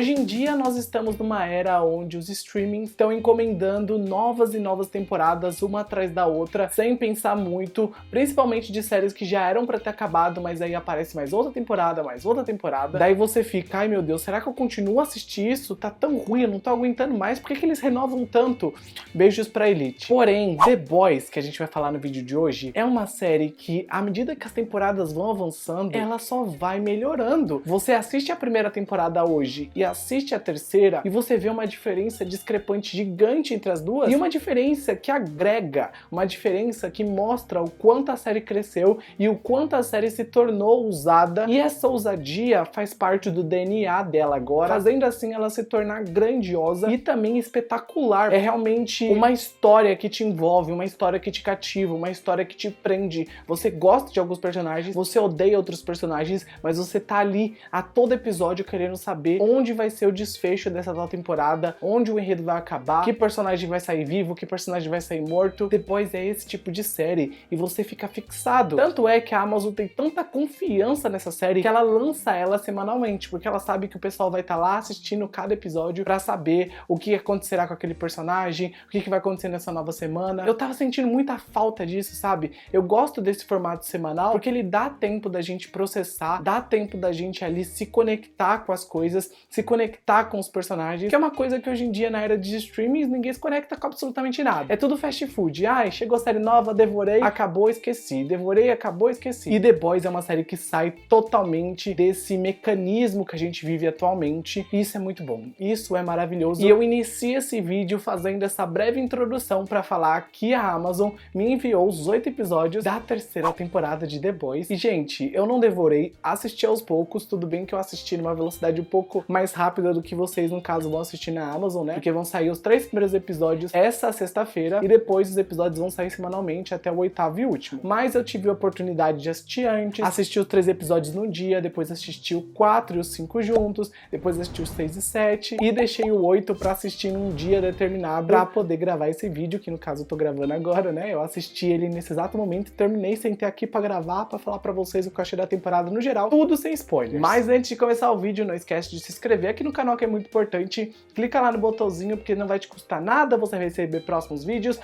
Hoje em dia nós estamos numa era onde os streamings estão encomendando novas e novas temporadas uma atrás da outra, sem pensar muito, principalmente de séries que já eram pra ter acabado, mas aí aparece mais outra temporada, daí você fica, ai meu Deus, será que eu continuo a assistir isso? Tá tão ruim, eu não tô aguentando mais, por que eles renovam tanto? Beijos pra Elite. Porém, The Boys, que a gente vai falar no vídeo de hoje, é uma série que, à medida que as temporadas vão avançando, ela só vai melhorando. Você assiste a primeira temporada hoje e assiste a terceira e você vê uma diferença discrepante gigante entre as duas, e uma diferença que agrega, uma diferença que mostra o quanto a série cresceu e o quanto a série se tornou ousada, e essa ousadia faz parte do DNA dela agora, fazendo assim ela se tornar grandiosa e também espetacular. É realmente uma história que te envolve, uma história que te cativa, uma história que te prende. Você gosta de alguns personagens, você odeia outros personagens, mas você tá ali a todo episódio querendo saber onde vai ser o desfecho dessa tal temporada, onde o enredo vai acabar, que personagem vai sair vivo, que personagem vai sair morto. Depois é esse tipo de série e você fica fixado. Tanto é que a Amazon tem tanta confiança nessa série que ela lança ela semanalmente, porque ela sabe que o pessoal vai estar lá assistindo cada episódio pra saber o que acontecerá com aquele personagem, o que vai acontecer nessa nova semana. Eu tava sentindo muita falta disso, sabe? Eu gosto desse formato semanal porque ele dá tempo da gente processar, dá tempo da gente ali se conectar com as coisas, se conectar com os personagens, que é uma coisa que hoje em dia na era de streaming ninguém se conecta com absolutamente nada. É tudo fast food. Ai, chegou série nova, devorei, acabou, esqueci. Devorei, acabou, esqueci. E The Boys é uma série que sai totalmente desse mecanismo que a gente vive atualmente. E isso é muito bom. Isso é maravilhoso. E eu inicio esse vídeo fazendo essa breve introdução para falar que a Amazon me enviou os 8 episódios da terceira temporada de The Boys. E, gente, eu não devorei, assisti aos poucos. Tudo bem que eu assisti numa velocidade um pouco mais rápida do que vocês, no caso, vão assistir na Amazon, né? Porque vão sair os 3 primeiros episódios essa sexta-feira e depois os episódios vão sair semanalmente até o 8º e último. Mas eu tive a oportunidade de assistir antes, assisti os 3 episódios num dia, depois assisti o 4 e o 5 juntos, depois assisti os 6 e 7 e deixei o 8 pra assistir num dia determinado pra poder gravar esse vídeo, que no caso eu tô gravando agora, né? Eu assisti ele nesse exato momento, terminei, sentei aqui pra gravar, pra falar pra vocês o que eu achei da temporada no geral, tudo sem spoilers. Mas antes de começar o vídeo, não esquece de se inscrever aqui no canal, que é muito importante. Clica lá no botãozinho, porque não vai te custar nada, você vai receber próximos vídeos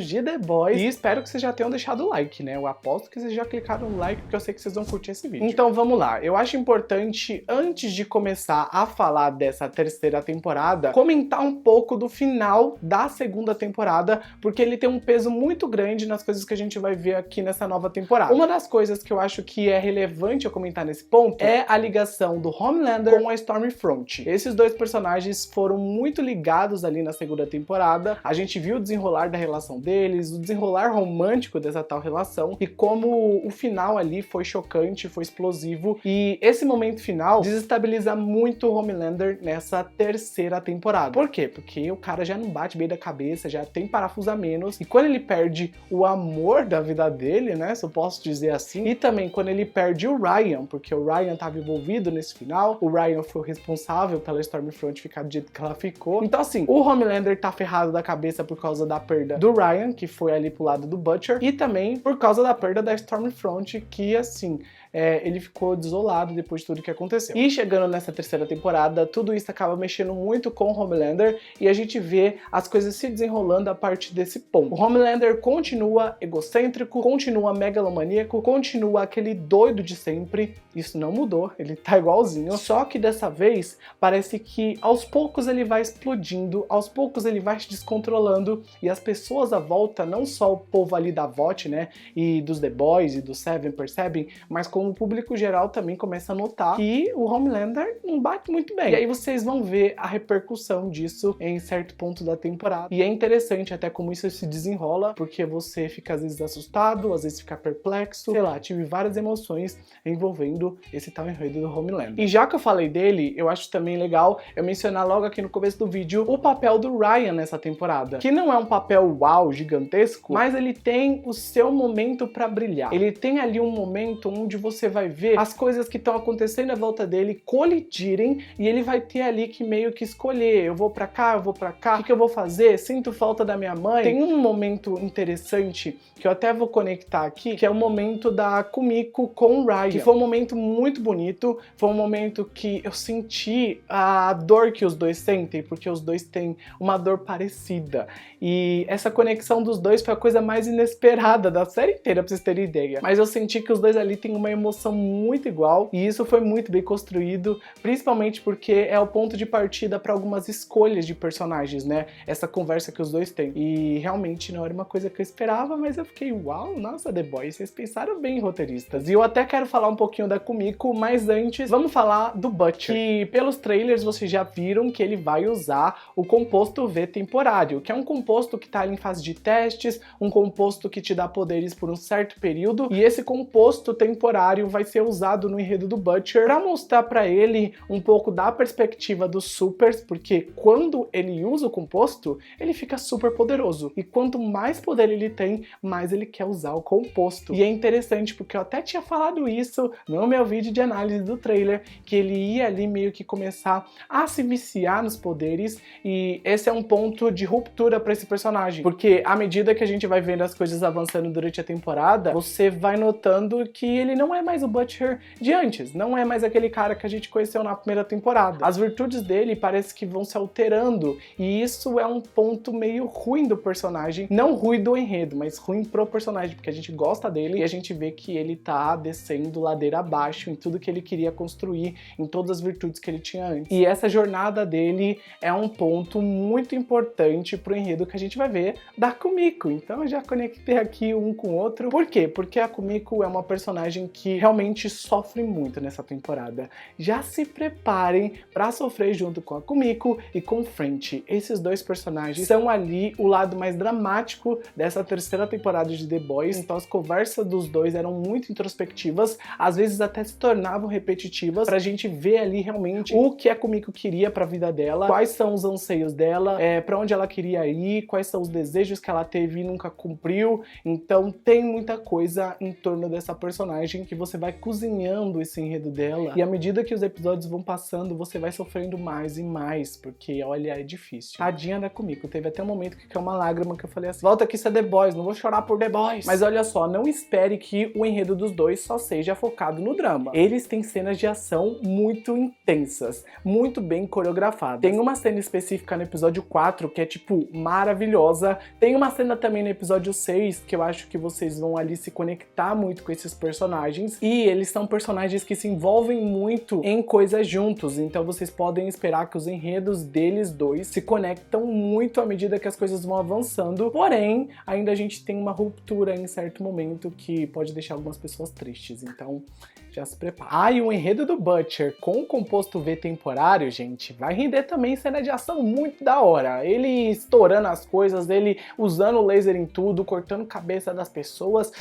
de The Boys. E espero que vocês já tenham deixado o like, né? Eu aposto que vocês já clicaram no like, porque eu sei que vocês vão curtir esse vídeo. Então vamos lá. Eu acho importante, antes de começar a falar dessa terceira temporada, comentar um pouco do final da segunda temporada, porque ele tem um peso muito grande nas coisas que a gente vai ver aqui nessa nova temporada. Uma das coisas que eu acho que é relevante eu comentar nesse ponto é a ligação do Homelander com a Stormfront. Esses dois personagens foram muito ligados ali na segunda temporada. A gente viu o desenrolar da relação deles, o desenrolar romântico dessa tal relação, e como o final ali foi chocante, foi explosivo, e esse momento final desestabiliza muito o Homelander nessa terceira temporada. Por quê? Porque o cara já não bate bem da cabeça, já tem parafuso a menos, e quando ele perde o amor da vida dele, né, se eu posso dizer assim, e também quando ele perde o Ryan, porque o Ryan estava envolvido nesse final, o Ryan foi o responsável pela Stormfront ficar do jeito que ela ficou. Então assim, o Homelander tá ferrado da cabeça por causa da perda do Ryan, que foi ali pro lado do Butcher, e também por causa da perda da Stormfront, que assim, ele ficou desolado depois de tudo que aconteceu. E chegando nessa terceira temporada, tudo isso acaba mexendo muito com o Homelander, e a gente vê as coisas se desenrolando a partir desse ponto. O Homelander continua egocêntrico, continua megalomaníaco, continua aquele doido de sempre, isso não mudou, ele tá igualzinho, só que dessa vez parece que aos poucos ele vai explodindo, aos poucos ele vai se descontrolando, e as pessoas à volta, não só o povo ali da VOT, né, e dos The Boys e do Seven percebem, mas como o público geral também começa a notar que o Homelander não bate muito bem. E aí vocês vão ver a repercussão disso em certo ponto da temporada. E é interessante até como isso se desenrola, porque você fica às vezes assustado, às vezes fica perplexo, sei lá, tive várias emoções envolvendo esse tal enredo do Homelander. E já que eu falei dele, eu acho também legal eu mencionar logo aqui no começo do vídeo o papel do Ryan nessa temporada, que não é um papel uau, gigantesco, mas ele tem o seu momento pra brilhar. Ele tem ali um momento onde você você vai ver as coisas que estão acontecendo à volta dele colidirem e ele vai ter ali que meio que escolher, eu vou pra cá, eu vou pra cá, o que eu vou fazer? Sinto falta da minha mãe. Tem um momento interessante que eu até vou conectar aqui, que é o momento da Kumiko com o Ryan, que foi um momento muito bonito, foi um momento que eu senti a dor que os dois sentem, porque os dois têm uma dor parecida, e essa conexão dos dois foi a coisa mais inesperada da série inteira, pra vocês terem ideia, mas eu senti que os dois ali têm uma emoção muito igual, e isso foi muito bem construído, principalmente porque é o ponto de partida para algumas escolhas de personagens, né, essa conversa que os dois têm, e realmente não era uma coisa que eu esperava, mas eu fiquei, uau, nossa, The Boys, vocês pensaram bem, roteiristas. E eu até quero falar um pouquinho da Kumiko, mas antes, vamos falar do Butcher, que pelos trailers vocês já viram que ele vai usar o composto V temporário, que é um composto que tá ali em fase de testes, um composto que te dá poderes por um certo período, e esse composto temporário vai ser usado no enredo do Butcher para mostrar para ele um pouco da perspectiva dos supers, porque quando ele usa o composto, ele fica super poderoso, e quanto mais poder ele tem, mais ele quer usar o composto. E é interessante porque eu até tinha falado isso no meu vídeo de análise do trailer, que ele ia ali meio que começar a se viciar nos poderes, e esse é um ponto de ruptura para esse personagem, porque à medida que a gente vai vendo as coisas avançando durante a temporada, você vai notando que ele não é mais o Butcher de antes, não é mais aquele cara que a gente conheceu na primeira temporada. As virtudes dele parece que vão se alterando, e isso é um ponto meio ruim do personagem, não ruim do enredo, mas ruim pro personagem, porque a gente gosta dele e a gente vê que ele tá descendo ladeira abaixo em tudo que ele queria construir, em todas as virtudes que ele tinha antes. E essa jornada dele é um ponto muito importante pro enredo que a gente vai ver da Kumiko. Então eu já conectei aqui um com o outro. Por quê? Porque a Kumiko é uma personagem que realmente sofre muito nessa temporada. Já se preparem pra sofrer junto com a Kumiko e com o French. Esses dois personagens são ali o lado mais dramático dessa terceira temporada de The Boys, então as conversas dos dois eram muito introspectivas, às vezes até se tornavam repetitivas, pra gente ver ali realmente o que a Kumiko queria pra vida dela, quais são os anseios dela, pra onde ela queria ir, quais são os desejos que ela teve e nunca cumpriu. Então tem muita coisa em torno dessa personagem que você vai cozinhando esse enredo dela, e à medida que os episódios vão passando, você vai sofrendo mais e mais, porque olha, é difícil. Tadinha da Kumiko, teve até um momento que caiu uma lágrima que eu falei assim, volta aqui, isso é The Boys, não vou chorar por The Boys. Mas olha só, não espere que o enredo dos dois só seja focado no drama. Eles têm cenas de ação muito intensas, muito bem coreografadas. Tem uma cena específica no episódio 4 que é tipo maravilhosa. Tem uma cena também no episódio 6 que eu acho que vocês vão ali se conectar muito com esses personagens, e eles são personagens que se envolvem muito em coisas juntos, então vocês podem esperar que os enredos deles dois se conectam muito à medida que as coisas vão avançando, porém ainda a gente tem uma ruptura em certo momento que pode deixar algumas pessoas tristes, então já se prepara. Ah, e o enredo do Butcher com o composto V temporário, gente, vai render também cena de ação muito da hora. Ele estourando as coisas, ele usando o laser em tudo, cortando cabeça das pessoas.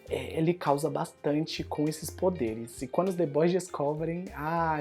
Ele causa bastante com esses poderes. E quando os The Boys descobrem,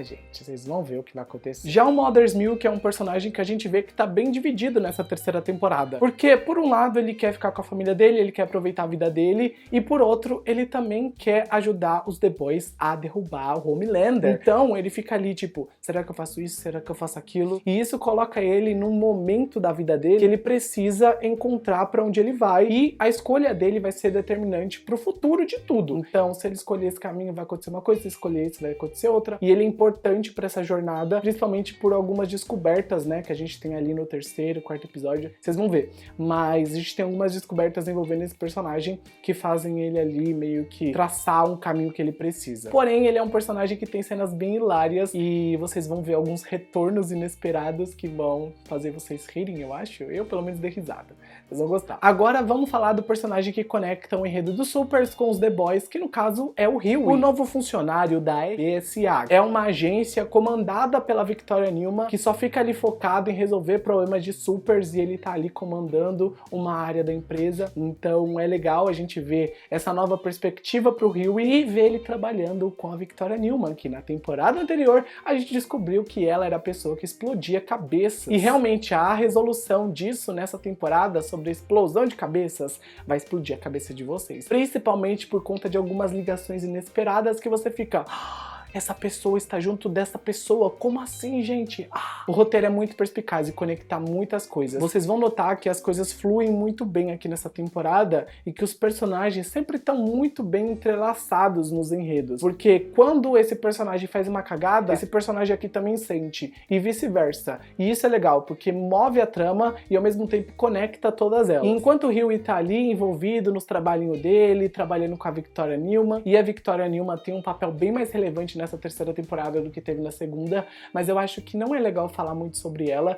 gente, vocês vão ver o que vai acontecer. Já o Mother's Milk é um personagem que a gente vê que tá bem dividido nessa terceira temporada. Porque, por um lado, ele quer ficar com a família dele, ele quer aproveitar a vida dele, e por outro, ele também quer ajudar os The Boys a derrubar o Homelander. Então, ele fica ali, tipo, será que eu faço isso? Será que eu faço aquilo? E isso coloca ele num momento da vida dele que ele precisa encontrar pra onde ele vai, e a escolha dele vai ser determinante pro futuro de tudo. Então, se ele escolher esse caminho, vai acontecer uma coisa, se escolher esse, vai acontecer outra. E ele é importante para essa jornada, principalmente por algumas descobertas, né, que a gente tem ali no terceiro, quarto episódio. Vocês vão ver. Mas a gente tem algumas descobertas envolvendo esse personagem que fazem ele ali meio que traçar um caminho que ele precisa. Porém, ele é um personagem que tem cenas bem hilárias e vocês vão ver alguns retornos inesperados que vão fazer vocês rirem, eu acho. Eu, pelo menos, dei risada. Vocês vão gostar. Agora, vamos falar do personagem que conecta o enredo dos Supers com os The Boys, que no caso é o Hughie, o novo funcionário da ESA. É uma agência comandada pela Victoria Newman, que só fica ali focado em resolver problemas de supers, e ele tá ali comandando uma área da empresa. Então é legal a gente ver essa nova perspectiva pro Hughie e ver ele trabalhando com a Victoria Newman, que na temporada anterior a gente descobriu que ela era a pessoa que explodia cabeças. E realmente a resolução disso nessa temporada sobre a explosão de cabeças vai explodir a cabeça de vocês. Principalmente principalmente por conta de algumas ligações inesperadas que você fica... Essa pessoa está junto dessa pessoa, como assim, gente? O roteiro é muito perspicaz e conecta muitas coisas. Vocês vão notar que as coisas fluem muito bem aqui nessa temporada e que os personagens sempre estão muito bem entrelaçados nos enredos. Porque quando esse personagem faz uma cagada, esse personagem aqui também sente, e vice-versa. E isso é legal, porque move a trama e ao mesmo tempo conecta todas elas. E enquanto o Hughie tá ali envolvido nos trabalhinhos dele, trabalhando com a Victoria Newman, e a Victoria Newman tem um papel bem mais relevante nessa terceira temporada do que teve na segunda, mas eu acho que não é legal falar muito sobre ela,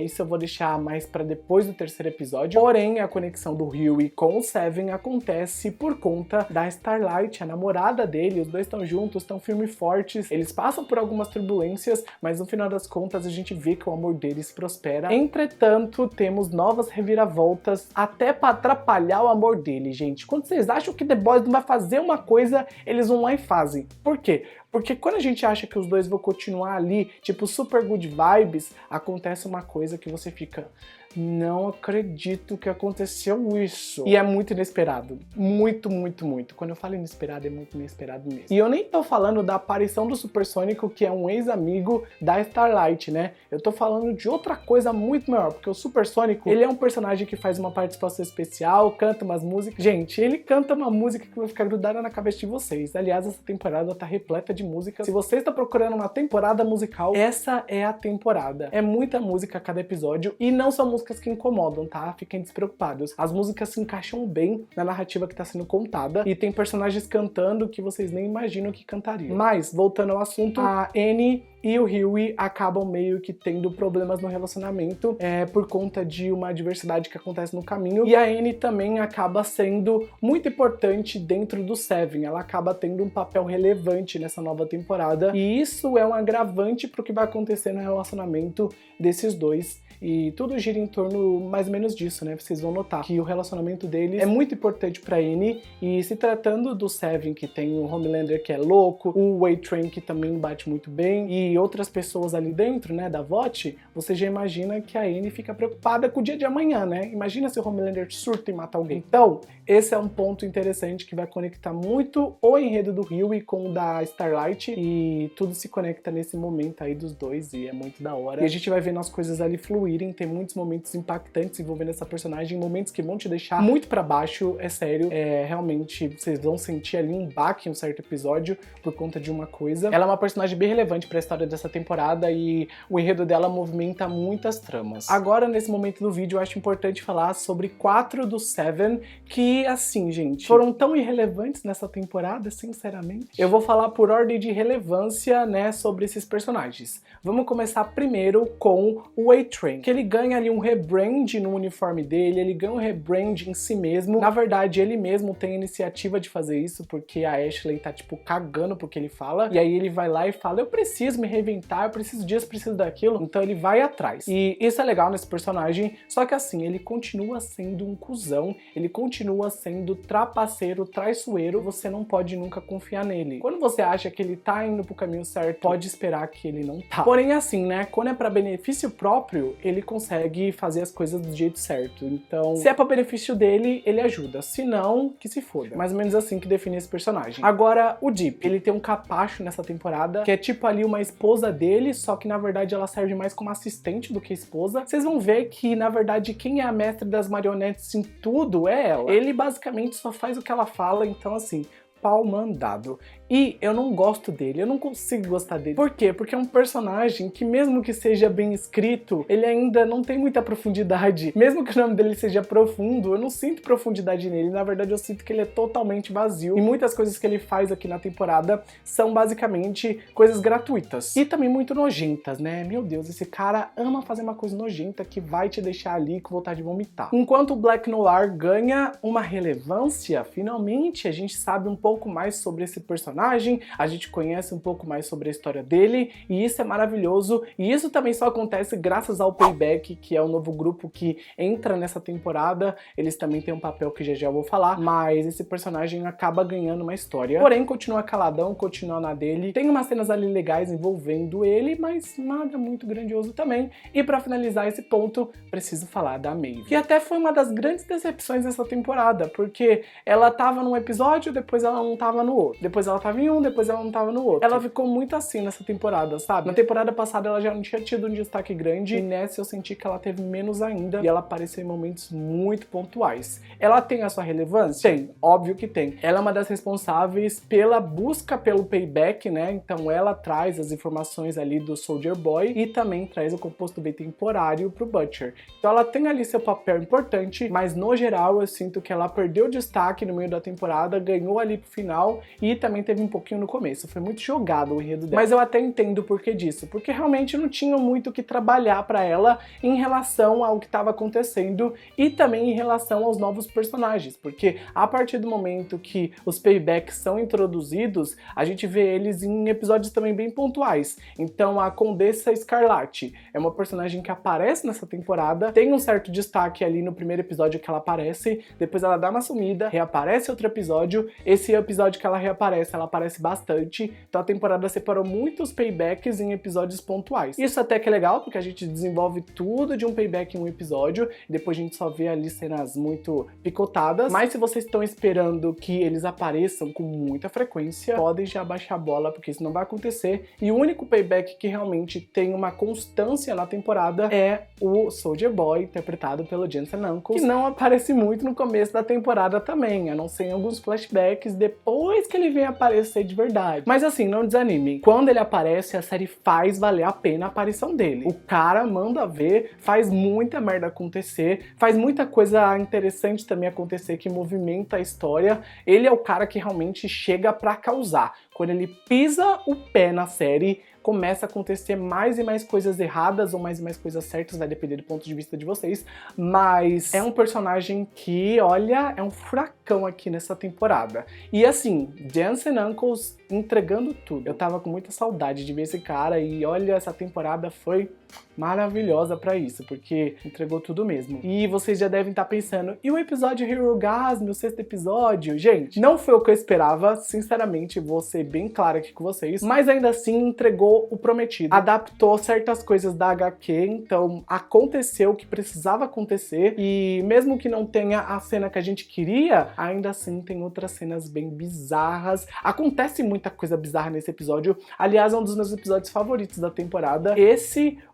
isso eu vou deixar mais pra depois do terceiro episódio. Porém, a conexão do Hughie com o Seven acontece por conta da Starlight, a namorada dele. Os dois estão juntos, estão firmes e fortes, eles passam por algumas turbulências, mas no final das contas a gente vê que o amor deles prospera. Entretanto, temos novas reviravoltas até pra atrapalhar o amor dele, gente. Quando vocês acham que The Boys não vai fazer uma coisa, eles vão lá e fazem. Por quê? Porque quando a gente acha que os dois vão continuar ali, tipo super good vibes, acontece uma coisa que você fica... Não acredito que aconteceu isso. E é muito inesperado. Muito, muito, muito. Quando eu falo inesperado, é muito inesperado mesmo. E eu nem tô falando da aparição do Supersônico, que é um ex-amigo da Starlight, né? Eu tô falando de outra coisa muito maior, porque o Supersônico, ele é um personagem que faz uma participação especial, canta umas músicas. Gente, ele canta uma música que vai ficar grudada na cabeça de vocês. Aliás, essa temporada tá repleta de músicas. Se você está procurando uma temporada musical, essa é a temporada. É muita música a cada episódio e não são músicas que incomodam, tá? Fiquem despreocupados. As músicas se encaixam bem na narrativa que tá sendo contada e tem personagens cantando que vocês nem imaginam que cantariam. Mas, voltando ao assunto, a Annie e o Hughie acabam meio que tendo problemas no relacionamento por conta de uma adversidade que acontece no caminho. E a Annie também acaba sendo muito importante dentro do Seven. Ela acaba tendo um papel relevante nessa nova temporada. E isso é um agravante pro que vai acontecer no relacionamento desses dois. E tudo gira em torno mais ou menos disso, né? Vocês vão notar que o relacionamento deles é muito importante pra Annie. E se tratando do Seven, que tem o Homelander que é louco, o Wei-Train que também bate muito bem, e outras pessoas ali dentro, né, da VOT, você já imagina que a Annie fica preocupada com o dia de amanhã, né? Imagina se o Homelander surta e mata alguém. Então, esse é um ponto interessante que vai conectar muito o enredo do Hughie com o da Starlight, e tudo se conecta nesse momento aí dos dois, e é muito da hora. E a gente vai vendo as coisas ali fluírem, tem muitos momentos impactantes envolvendo essa personagem, momentos que vão te deixar muito pra baixo, é sério, realmente vocês vão sentir ali um baque em um certo episódio por conta de uma coisa. Ela é uma personagem bem relevante pra história dessa temporada e o enredo dela movimenta muitas tramas. Agora, nesse momento do vídeo, eu acho importante falar sobre 4 do Seven, que, assim, gente, foram tão irrelevantes nessa temporada, sinceramente. Eu vou falar por ordem de relevância, né, sobre esses personagens. Vamos começar primeiro com o Wei-Train, que ele ganha ali um rebrand no uniforme dele, ele ganha um rebrand em si mesmo. Na verdade, ele mesmo tem a iniciativa de fazer isso, porque a Ashley tá, tipo, cagando pro que ele fala, e aí ele vai lá e fala, eu preciso me reinventar, eu preciso disso, preciso daquilo, então ele vai atrás. E isso é legal nesse personagem, só que assim, ele continua sendo um cuzão, ele continua sendo trapaceiro, traiçoeiro, você não pode nunca confiar nele. Quando você acha que ele tá indo pro caminho certo, pode esperar que ele não tá. Porém, assim, né, quando é pra benefício próprio, ele consegue fazer as coisas do jeito certo. Então, se é pra benefício dele, ele ajuda. Se não, que se foda. Mais ou menos assim que define esse personagem. Agora, o Deep, ele tem um capacho nessa temporada, que é tipo ali uma esposa dele, só que na verdade ela serve mais como assistente do que esposa. Vocês vão ver que, na verdade, quem é a mestre das marionetes em tudo é ela. Ele basicamente só faz o que ela fala, então assim, pau mandado. E eu não gosto dele, eu não consigo gostar dele. Por quê? Porque é um personagem que, mesmo que seja bem escrito, ele ainda não tem muita profundidade. Mesmo que o nome dele seja profundo, eu não sinto profundidade nele. Na verdade, eu sinto que ele é totalmente vazio. E muitas coisas que ele faz aqui na temporada são basicamente coisas gratuitas. E também muito nojentas, né? Meu Deus, esse cara ama fazer uma coisa nojenta que vai te deixar ali com vontade de vomitar. Enquanto o Black Noir ganha uma relevância, finalmente a gente sabe um pouco mais sobre esse personagem. personagem, a gente conhece um pouco mais sobre a história dele, e isso é maravilhoso, e isso também só acontece graças ao Payback, que é o novo grupo que entra nessa temporada. Eles também têm um papel que já eu vou falar, mas esse personagem acaba ganhando uma história, porém continua caladão, continua na dele, tem umas cenas ali legais envolvendo ele, mas nada muito grandioso também. E pra finalizar esse ponto, preciso falar da Maeve, que até foi uma das grandes decepções dessa temporada, porque ela tava num episódio, depois ela não tava no outro, depois ela tava em um, depois ela não tava no outro. Ela ficou muito assim nessa temporada, sabe? Na temporada passada ela já não tinha tido um destaque grande, e nessa eu senti que ela teve menos ainda, e ela apareceu em momentos muito pontuais. Ela tem a sua relevância? Tem, óbvio que tem. Ela é uma das responsáveis pela busca pelo Payback, né? Então ela traz as informações ali do Soldier Boy e também traz o composto V temporário pro Butcher. Então ela tem ali seu papel importante, mas no geral eu sinto que ela perdeu destaque no meio da temporada, ganhou ali pro final e também teve um pouquinho no começo. Foi muito jogado o enredo dela. Mas eu até entendo o porquê disso, porque realmente não tinha muito o que trabalhar pra ela em relação ao que estava acontecendo e também em relação aos novos personagens, porque a partir do momento que os Paybacks são introduzidos, a gente vê eles em episódios também bem pontuais. Então a Condessa Escarlate é uma personagem que aparece nessa temporada, tem um certo destaque ali no primeiro episódio que ela aparece, depois ela dá uma sumida, reaparece outro episódio, esse episódio que ela reaparece, ela aparece bastante, então a temporada separou muitos Paybacks em episódios pontuais. Isso até que é legal, porque a gente desenvolve tudo de um Payback em um episódio, e depois a gente só vê ali cenas muito picotadas, mas se vocês estão esperando que eles apareçam com muita frequência, podem já baixar a bola, porque isso não vai acontecer, e o único Payback que realmente tem uma constância na temporada é o Soldier Boy, interpretado pelo Jensen Ackles, que não aparece muito no começo da temporada também, a não ser em alguns flashbacks depois que ele vem aparecer de verdade. Mas assim, não desanimem, quando ele aparece, a série faz valer a pena a aparição dele. O cara manda ver, faz muita merda acontecer, faz muita coisa interessante também acontecer que movimenta a história. Ele é o cara que realmente chega pra causar. Quando ele pisa o pé na série, começa a acontecer mais e mais coisas erradas ou mais e mais coisas certas, vai depender do ponto de vista de vocês, mas é um personagem que, olha, é um furacão aqui nessa temporada. E assim, Jensen Ackles entregando tudo. Eu tava com muita saudade de ver esse cara e olha, essa temporada foi maravilhosa pra isso, porque entregou tudo mesmo. E vocês já devem estar pensando, e o episódio Hero Gasm, o 6º episódio? Gente, não foi o que eu esperava, sinceramente, vou ser bem claro aqui com vocês, mas ainda assim entregou o prometido. Adaptou certas coisas da HQ, então aconteceu o que precisava acontecer, e mesmo que não tenha a cena que a gente queria, ainda assim tem outras cenas bem bizarras. Acontece muita coisa bizarra nesse episódio, aliás, é um dos meus episódios favoritos da temporada.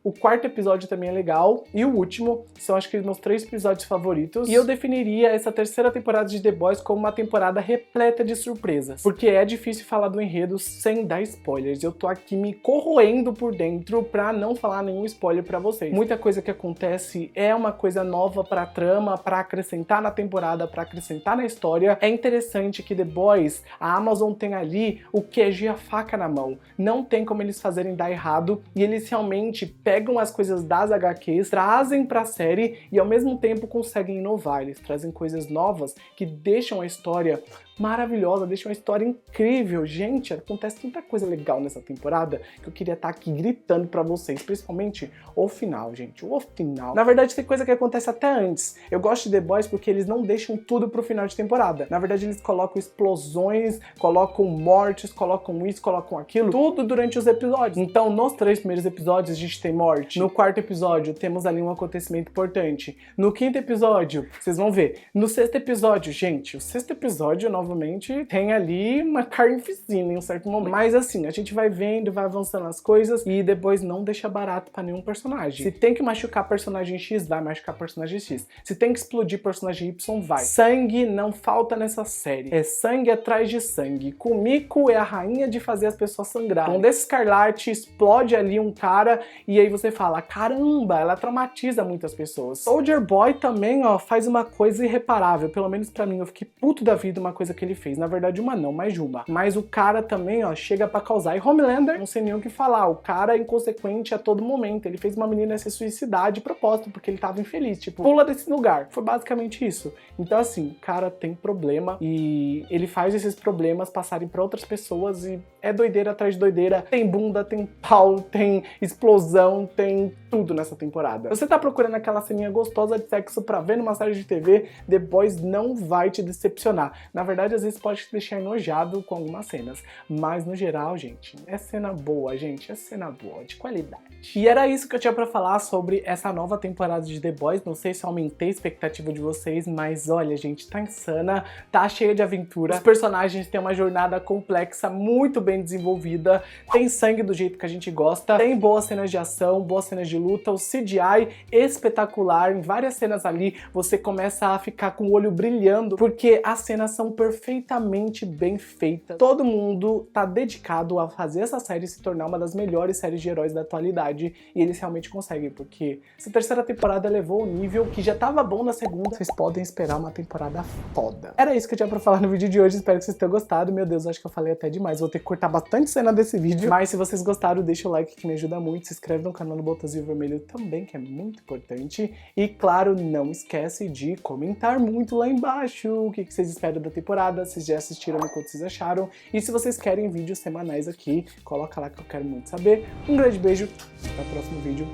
O 4º episódio também é legal, e o último são, acho que, meus 3 episódios favoritos. E eu definiria essa 3ª temporada de The Boys como uma temporada repleta de surpresas, porque é difícil falar do enredo sem dar spoilers. Eu tô aqui me corroendo por dentro pra não falar nenhum spoiler pra vocês. Muita coisa que acontece é uma coisa nova pra trama, pra acrescentar na temporada, pra acrescentar na história. É interessante que The Boys, a Amazon tem ali o QG, a faca na mão. Não tem como eles fazerem dar errado, e eles realmente pegam as coisas das HQs, trazem pra série e ao mesmo tempo conseguem inovar. Eles trazem coisas novas que deixam a história maravilhosa, deixa uma história incrível. Gente, acontece tanta coisa legal nessa temporada que eu queria estar aqui gritando pra vocês, principalmente o final, gente, o final. Na verdade, tem coisa que acontece até antes. Eu gosto de The Boys porque eles não deixam tudo pro final de temporada. Na verdade, eles colocam explosões, colocam mortes, colocam isso, colocam aquilo, tudo durante os episódios. Então, nos 3 primeiros episódios, a gente tem morte. No 4º episódio, temos ali um acontecimento importante. No 5º episódio, vocês vão ver. No 6º episódio, gente, o 6º episódio, novamente, tem ali uma carnificina em um certo momento. Mas assim, a gente vai vendo, vai avançando as coisas e depois não deixa barato pra nenhum personagem. Se tem que machucar personagem X, vai machucar personagem X. Se tem que explodir personagem Y, vai. Sangue não falta nessa série. É sangue atrás de sangue. Kumiko é a rainha de fazer as pessoas sangrarem. Condessa Escarlate explode ali um cara e aí você fala, caramba, ela traumatiza muitas pessoas. Soldier Boy também, ó, faz uma coisa irreparável. Pelo menos pra mim, eu fiquei puto da vida, uma coisa que ele fez. Na verdade, uma não, mais de uma. Mas o cara também, ó, chega pra causar. E Homelander, não sei nem o que falar, o cara é inconsequente a todo momento. Ele fez uma menina se suicidar de propósito, porque ele tava infeliz. Tipo, pula desse lugar. Foi basicamente isso. Então, assim, o cara tem problema e ele faz esses problemas passarem pra outras pessoas e é doideira atrás de doideira. Tem bunda, tem pau, tem explosão, tem tudo nessa temporada. Você tá procurando aquela ceninha gostosa de sexo pra ver numa série de TV, The Boys não vai te decepcionar. Na verdade, às vezes pode te deixar enojado com algumas cenas, mas no geral, gente, é cena boa, gente, é cena boa, de qualidade. E era isso que eu tinha pra falar sobre essa nova temporada de The Boys. Não sei se eu aumentei a expectativa de vocês, mas olha, gente, tá insana, tá cheia de aventura. Os personagens têm uma jornada complexa, muito bem desenvolvida, tem sangue do jeito que a gente gosta, tem boas cenas de ação, boas cenas de luta, o CGI espetacular, em várias cenas ali você começa a ficar com o olho brilhando, porque as cenas são perfeitamente bem feitas. Todo mundo tá dedicado a fazer essa série se tornar uma das melhores séries de heróis da atualidade, e eles realmente conseguem, porque essa terceira temporada levou o nível que já tava bom na segunda, vocês podem esperar uma temporada foda. Era isso que eu tinha pra falar no vídeo de hoje, espero que vocês tenham gostado. Meu Deus, acho que eu falei até demais, vou ter que cortar bastante cena desse vídeo, mas se vocês gostaram, deixa o like que me ajuda muito, se inscreve no canal no botãozinho vermelho também, que é muito importante, e claro, não esquece de comentar muito lá embaixo o que vocês esperam da temporada, se já assistiram, o que vocês acharam, e se vocês querem vídeos semanais aqui, coloca lá que eu quero muito saber. Um grande beijo, até o próximo vídeo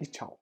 e tchau!